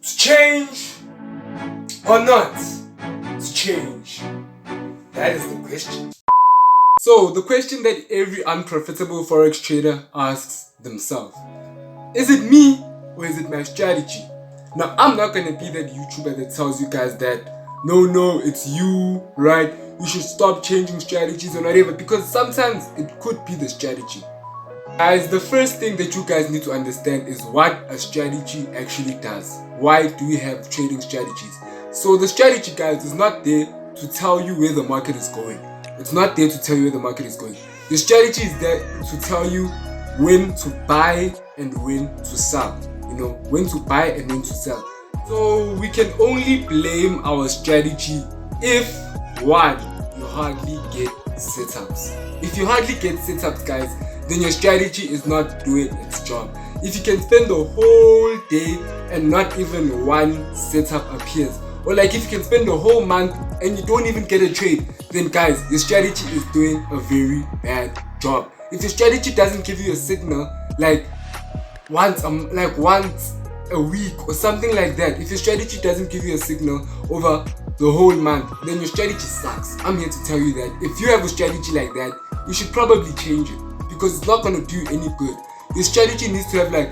To change or not to change? That is the question. So the question that every unprofitable forex trader asks themselves: is it me or is it my strategy? Now, I'm not gonna be that YouTuber that tells you guys that no, it's you, right? You should stop changing strategies or whatever, because sometimes it could be the strategy. Guys, the first thing that you guys need to understand is what a strategy actually does. Why do we have trading strategies? So the strategy, guys, is not there to tell you where the market is going. It's not there to tell you where the market is going. The strategy is there to tell you when to buy and when to sell. When to buy and when to sell. So we can only blame our strategy if, one, you hardly get setups. If you hardly get setups, guys, then your strategy is not doing its job. If you can spend the whole day and not even one setup appears, or like if you can spend the whole month and you don't even get a trade, then guys, your strategy is doing a very bad job. If your strategy doesn't give you a signal like once a week or something like that, if your strategy doesn't give you a signal over the whole month, then your strategy sucks. I'm here to tell you that if you have a strategy like that, you should probably change it, because it's not going to do you any good. Your strategy needs to have like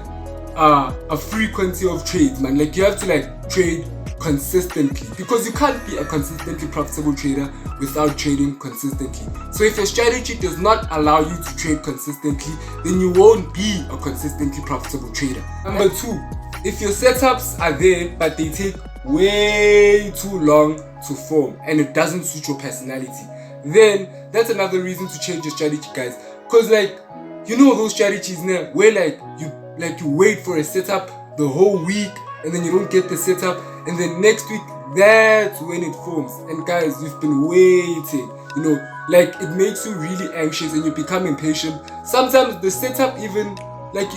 a frequency of trades, man. Like you have to like trade consistently, because you can't be a consistently profitable trader without trading consistently. So if your strategy does not allow you to trade consistently, then you won't be a consistently profitable trader. Number two, if your setups are there but they take way too long to form and it doesn't suit your personality, then that's another reason to change your strategy, guys. Because those strategies now where you wait for a setup the whole week and then you don't get the setup, and then next week that's when it forms, and guys, you've been waiting. It makes you really anxious and you become impatient. Sometimes the setup you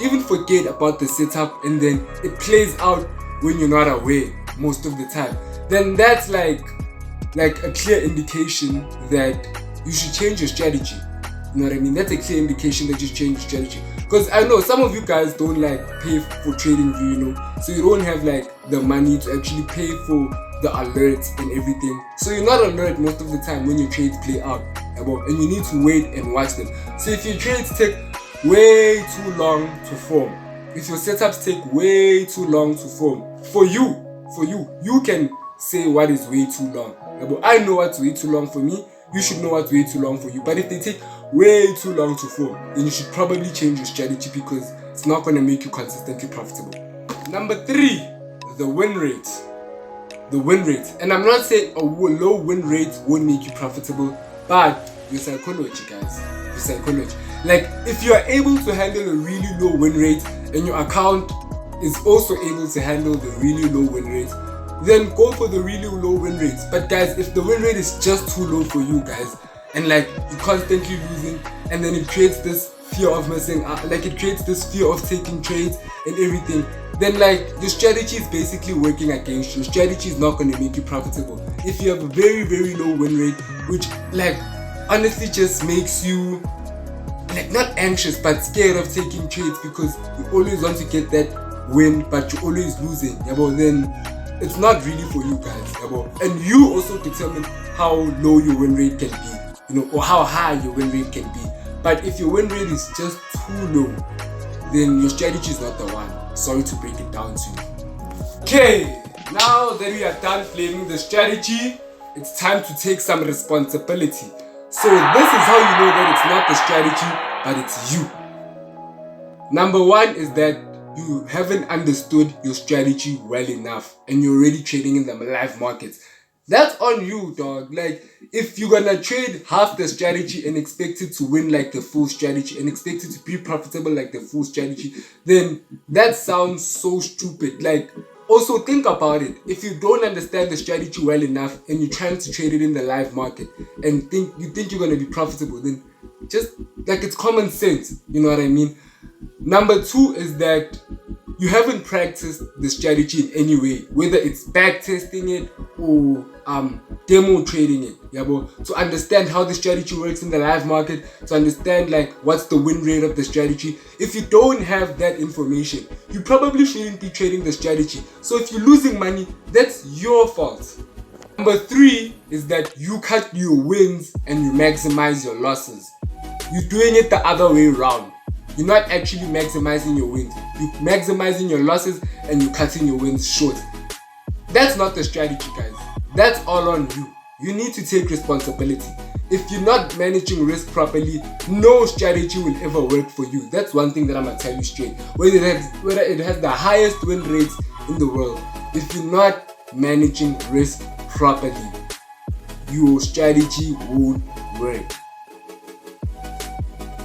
even forget about the setup, and then it plays out when you're not aware most of the time. Then that's like a clear indication that you should change your strategy. You know what I mean? That's a clear indication that you should change your strategy. Because I know some of you guys don't pay for TradingView, so you don't have the money to actually pay for the alerts and everything. So you're not alert most of the time when your trades play out, and you need to wait and watch them. So if your trades take way too long to form, if your setups take way too long to form, for you can say what is way too long. I know what's way too long for me. You should know what's way too long for you. But if they take way too long to form, then you should probably change your strategy, because it's not going to make you consistently profitable. Number three, the win rate. The win rate. And I'm not saying a low win rate won't make you profitable, but your psychology, guys. Your psychology. If you are able to handle a really low win rate and your account is also able to handle the really low win rate, then go for the really low win rates. But guys, if the win rate is just too low for you guys, and you're constantly losing, and then it creates this fear of missing out, it creates this fear of taking trades and everything, then your strategy is basically working against you. Your strategy is not going to make you profitable. If you have a very, very low win rate, which honestly just makes you not anxious but scared of taking trades, because you always want to get that win but you're always losing, then it's not really for you guys, and you also determine how low your win rate can be, or how high your win rate can be. But if your win rate is just too low, then your strategy is not the one. Sorry to break it down to you. Okay, now that we are done blaming the strategy, it's time to take some responsibility. So this is how you know that it's not the strategy, but it's you. Number one is that you haven't understood your strategy well enough and you're already trading in the live markets. That's on you, dog. If you're gonna trade half the strategy and expect it to win the full strategy and expect it to be profitable like the full strategy, then that sounds so stupid. Also think about it. If you don't understand the strategy well enough and you're trying to trade it in the live market and you think you're gonna be profitable, then just it's common sense. You know what I mean? Number two is that you haven't practiced the strategy in any way, whether it's back testing it or demo trading it, to understand how the strategy works in the live market, to understand like what's the win rate of the strategy. If you don't have that information, you probably shouldn't be trading the strategy. So if you're losing money, that's your fault. Number 3 is that you cut your wins and you maximize your losses. You're doing it the other way around. You're not actually maximizing your wins. You're maximizing your losses and you're cutting your wins short. That's not the strategy, guys. That's all on you. You need to take responsibility. If you're not managing risk properly, no strategy will ever work for you. That's one thing that I'm gonna tell you straight. Whether it has the highest win rates in the world, if you're not managing risk properly, your strategy won't work.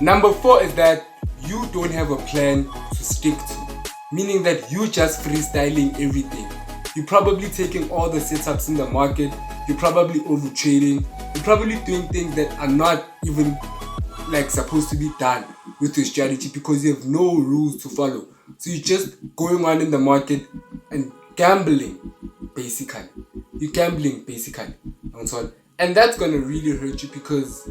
Number 4 is that you don't have a plan to stick to, meaning that you just freestyling everything. You're probably taking all the setups in the market, you're probably over trading, you're probably doing things that are not even like supposed to be done with your strategy because you have no rules to follow. So you're just going on in the market and gambling basically. You're gambling basically. And that's gonna really hurt you because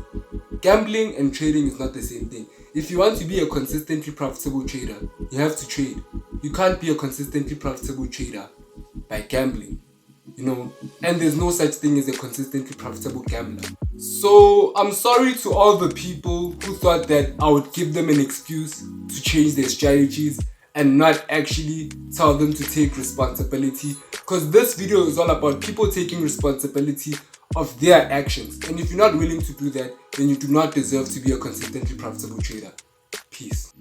gambling and trading is not the same thing. If you want to be a consistently profitable trader, you have to trade. You can't be a consistently profitable trader by gambling, and there's no such thing as a consistently profitable gambler. So I'm sorry to all the people who thought that I would give them an excuse to change their strategies and not actually tell them to take responsibility, because this video is all about people taking responsibility of their actions. And if you're not willing to do that, then you do not deserve to be a consistently profitable trader. Peace.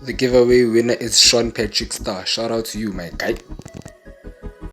The giveaway winner is Sean Patrick Star. Shout out to you, my guy.